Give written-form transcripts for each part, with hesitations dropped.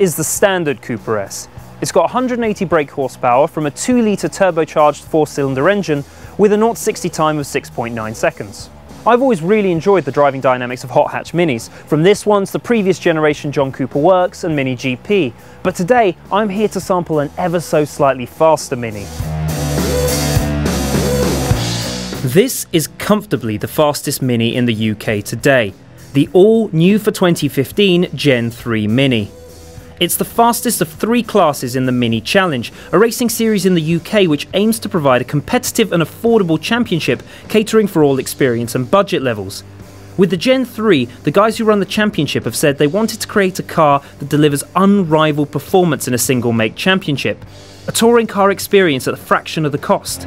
is the standard Cooper S. It's got 180 brake horsepower from a 2-litre turbocharged 4-cylinder engine with a 0-60 time of 6.9 seconds. I've always really enjoyed the driving dynamics of hot hatch Minis, from this one to the previous generation John Cooper Works and Mini GP, but today I'm here to sample an ever so slightly faster Mini. This is comfortably the fastest Mini in the UK today, the all new for 2015 Gen 3 Mini. It's the fastest of 3 classes in the Mini Challenge, a racing series in the UK which aims to provide a competitive and affordable championship catering for all experience and budget levels. With the Gen 3, the guys who run the championship have said they wanted to create a car that delivers unrivaled performance in a single make championship, a touring car experience at a fraction of the cost.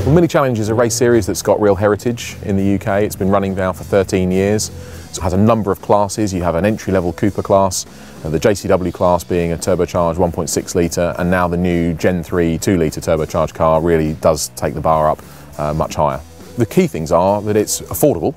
Well, Mini Challenge is a race series that's got real heritage in the UK. It's been running now for 13 years. It has a number of classes. You have an entry-level Cooper class, the JCW class being a turbocharged 1.6 litre, and now the new Gen 3 2-litre turbocharged car really does take the bar up much higher. The key things are that it's affordable,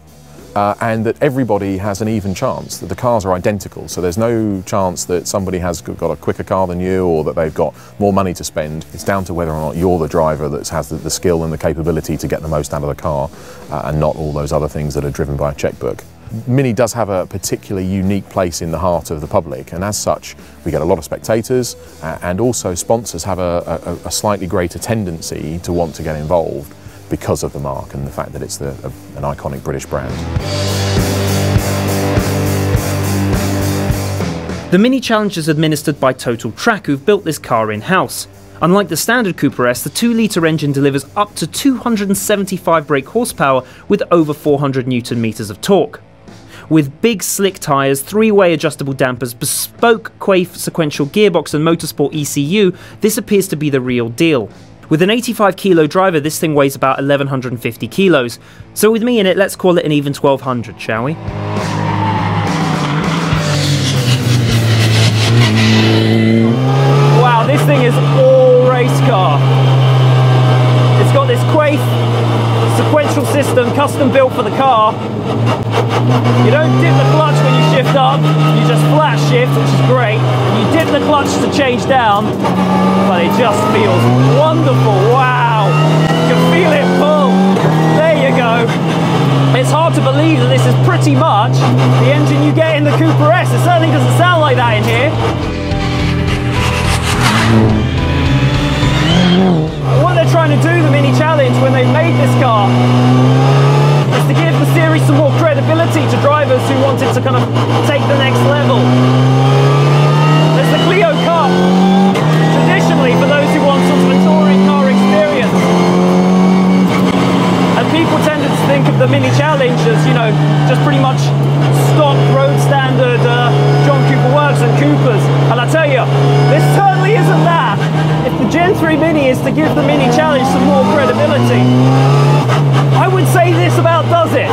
and that everybody has an even chance, that the cars are identical, so there's no chance that somebody has got a quicker car than you or that they've got more money to spend. It's down to whether or not you're the driver that has the skill and the capability to get the most out of the car, and not all those other things that are driven by a checkbook. Mini does have a particularly unique place in the heart of the public, and as such we get a lot of spectators, and also sponsors have a slightly greater tendency to want to get involved because of the mark and the fact that it's an iconic British brand. The Mini Challenge is administered by Total Track, who've built this car in-house. Unlike the standard Cooper S, the 2-litre engine delivers up to 275 brake horsepower with over 400 Nm of torque. With big slick tyres, 3-way adjustable dampers, bespoke Quaife sequential gearbox and motorsport ECU, this appears to be the real deal. With an 85 kilo driver, this thing weighs about 1150 kilos. So with me in it, let's call it an even 1200, shall we? Wow, this thing is all race car. It's got this Quaife sequential system, custom built for the car. You don't dip the clutch when you shift up, you just flat shift, which is great. You dip the clutch to change down, but it just feels wonderful. Wow, you can feel it pull. There you go. It's hard to believe that this is pretty much the engine you get in the Cooper S. It certainly doesn't sound like that in here. What they're trying to do, the Mini Challenge, when they made this car, is to give the series some more credibility to drivers who wanted to kind of take the next level. There's the Clio Cup, traditionally for those who want sort of a touring car experience. And people tended to think of the Mini Challenge as, you know, just pretty much stock road standard John Cooper Works and Coopers. And I tell you, this certainly isn't that. If the Gen 3 Mini is to give the Mini Challenge some more credibility, I would say this about does it.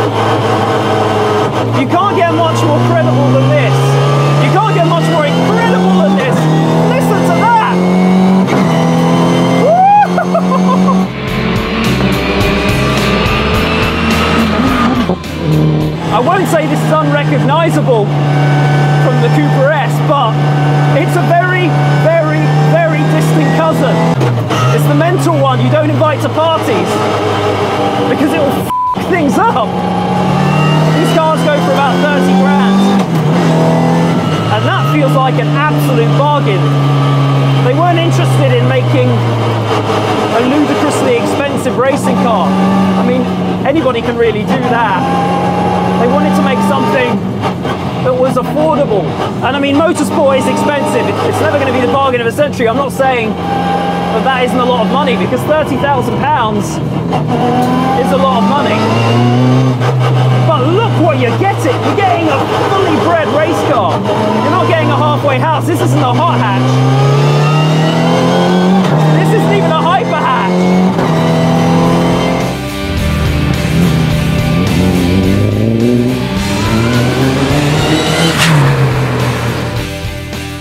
You can't get much more credible than this. You can't get much more incredible than this. Listen to that! I won't say this is unrecognisable from the Cooper S, but it's a very, very, very distant cousin. It's the mental one you don't invite to parties because it will f things up. These cars go for about 30 grand, and that feels like an absolute bargain. They weren't interested in making a ludicrously expensive racing car. I mean, anybody can really do that. They wanted to make something that was affordable. And I mean, motorsport is expensive. It's never going to be the bargain of a century. I'm not saying that that isn't a lot of money, because £30,000 is a lot of money. But look what you're getting. You're getting a fully bred race car. You're not getting a halfway house. This isn't a hot hatch. This isn't even a hyper hatch.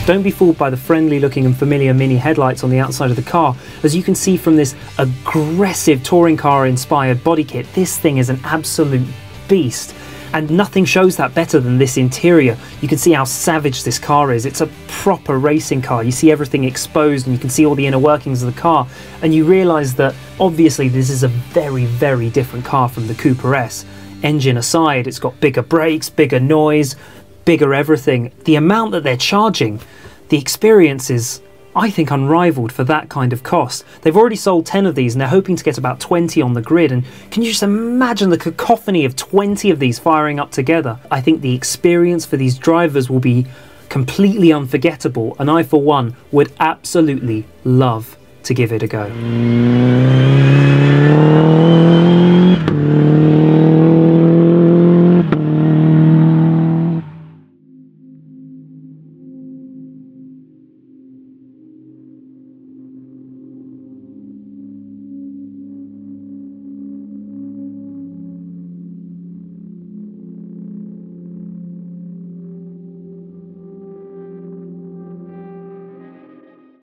Don't be fooled by the friendly looking and familiar Mini headlights on the outside of the car. As you can see from this aggressive touring car inspired body kit, this thing is an absolute beast. And nothing shows that better than this interior. You can see how savage this car is. It's a proper racing car. You see everything exposed and you can see all the inner workings of the car. And you realise that obviously this is a very, very different car from the Cooper S. Engine aside, it's got bigger brakes, bigger noise, bigger everything. The amount that they're charging, the experience is, I think, unrivaled for that kind of cost. They've already sold 10 of these and they're hoping to get about 20 on the grid, and can you just imagine the cacophony of 20 of these firing up together? I think the experience for these drivers will be completely unforgettable, and I for one would absolutely love to give it a go.